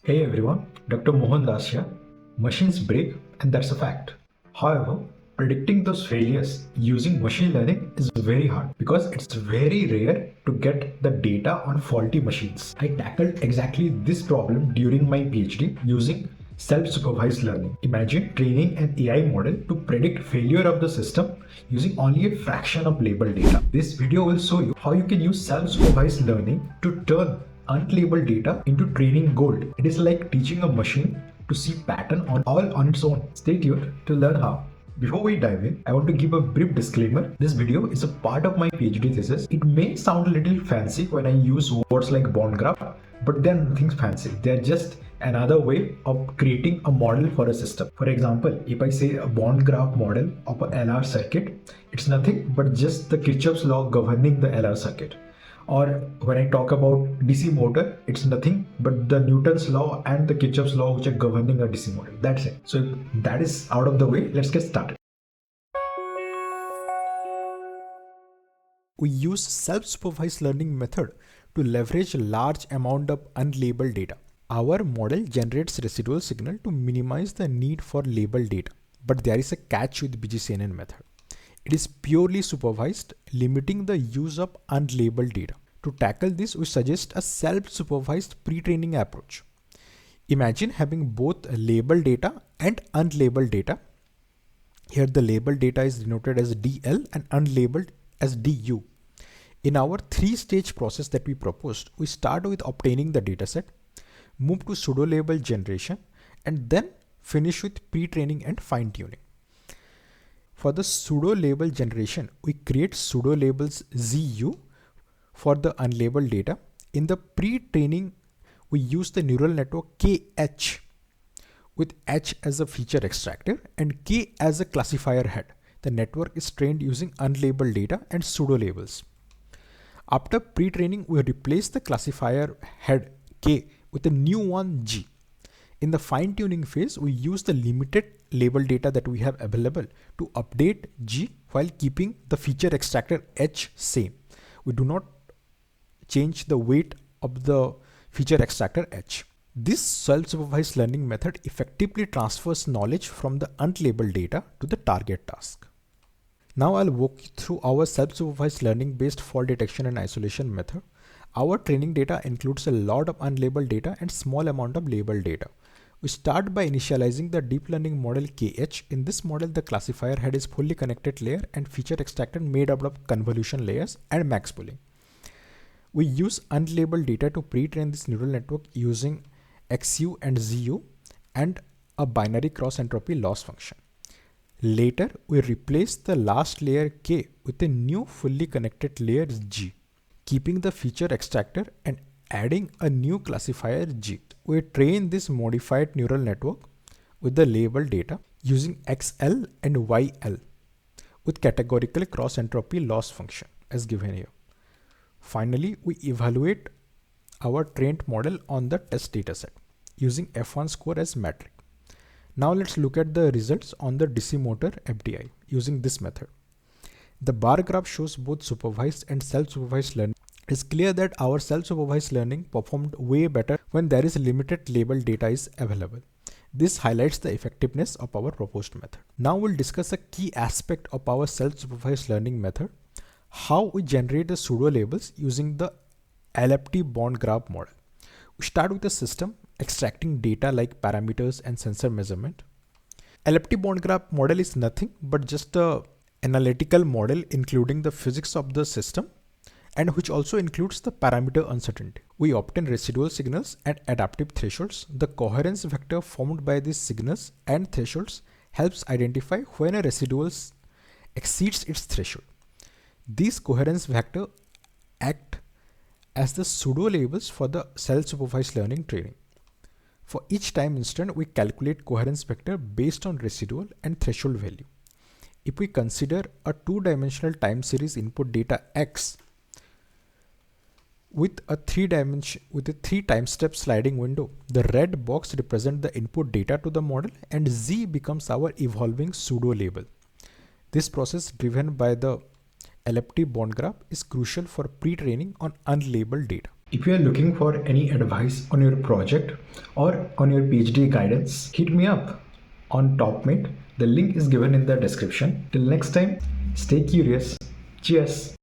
Hey everyone, Dr. Mohan Das here. Machines break, and that's a fact. However, predicting those failures using machine learning is very hard because it's very rare to get the data on faulty machines. I tackled exactly this problem during my PhD using self-supervised learning. Imagine training an AI model to predict failure of the system using only a fraction of labeled data. This video will show you how you can use self-supervised learning to turn unlabeled data into training gold. It is like teaching a machine to see pattern on its own. Stay tuned to learn how. Before we dive in, I want to give a brief disclaimer. This video is a part of my PhD thesis. It may sound a little fancy when I use words like bond graph, but they're nothing fancy. They're just another way of creating a model for a system. For example, if I say a bond graph model of an LR circuit, it's nothing but just the Kirchhoff's law governing the LR circuit. Or when I talk about DC motor, it's nothing but the Newton's law and the Kirchhoff's law which are governing a DC motor. That's it. So if that is out of the way, let's get started. We use self-supervised learning method to leverage a large amount of unlabeled data. Our model generates residual signal to minimize the need for labeled data. But there is a catch with BGCNN method. It is purely supervised, limiting the use of unlabeled data. To tackle this, we suggest a self-supervised pre-training approach. Imagine having both labeled data and unlabeled data. Here the labeled data is denoted as DL and unlabeled as DU. In our three-stage process that we proposed, we start with obtaining the dataset, move to pseudo-label generation, and then finish with pre-training and fine-tuning. For the pseudo-label generation, we create pseudo-labels ZU for the unlabeled data. In the pre-training, we use the neural network KH with H as a feature extractor and K as a classifier head. The network is trained using unlabeled data and pseudo-labels. After pre-training, we replace the classifier head K with a new one G. In the fine-tuning phase, we use the limited label data that we have available to update G while keeping the feature extractor H same. We do not change the weight of the feature extractor H. This self-supervised learning method effectively transfers knowledge from the unlabeled data to the target task. Now I'll walk you through our self-supervised learning based fault detection and isolation method. Our training data includes a lot of unlabeled data and small amount of labeled data. We start by initializing the deep learning model KH. In this model, the classifier head is fully connected layer and feature extractor made up of convolution layers and max pooling. We use unlabeled data to pre-train this neural network using XU and ZU and a binary cross entropy loss function. Later, we replace the last layer K with a new fully connected layer G, keeping the feature extractor and adding a new classifier G. We train this modified neural network with the labeled data using XL and YL with categorical cross entropy loss function as given here. Finally, we evaluate our trained model on the test dataset using F1 score as metric. Now let's look at the results on the DC motor FDI using this method. The bar graph shows both supervised and self-supervised learning. It's clear that our self-supervised learning performed way better when there is limited labeled data is available. This highlights the effectiveness of our proposed method. Now we'll discuss a key aspect of our self-supervised learning method, how we generate the pseudo labels using the LFT bond graph model. We start with the system extracting data like parameters and sensor measurement. LFT bond graph model is nothing but just a analytical model including the physics of the system and which also includes the parameter uncertainty. We obtain residual signals and adaptive thresholds. The coherence vector formed by these signals and thresholds helps identify when a residual exceeds its threshold. These coherence vectors act as the pseudo labels for the self-supervised learning training. For each time instant, we calculate coherence vector based on residual and threshold value. If we consider a two-dimensional time series input data X with a three time step sliding window, the red box represents the input data to the model and Z becomes our evolving pseudo label. This process driven by the LFT bond graph is crucial for pre-training on unlabeled data. If you are looking for any advice on your project or on your PhD guidance, hit me up on TopMate. The link is given in the description. Till next time, stay curious. Cheers.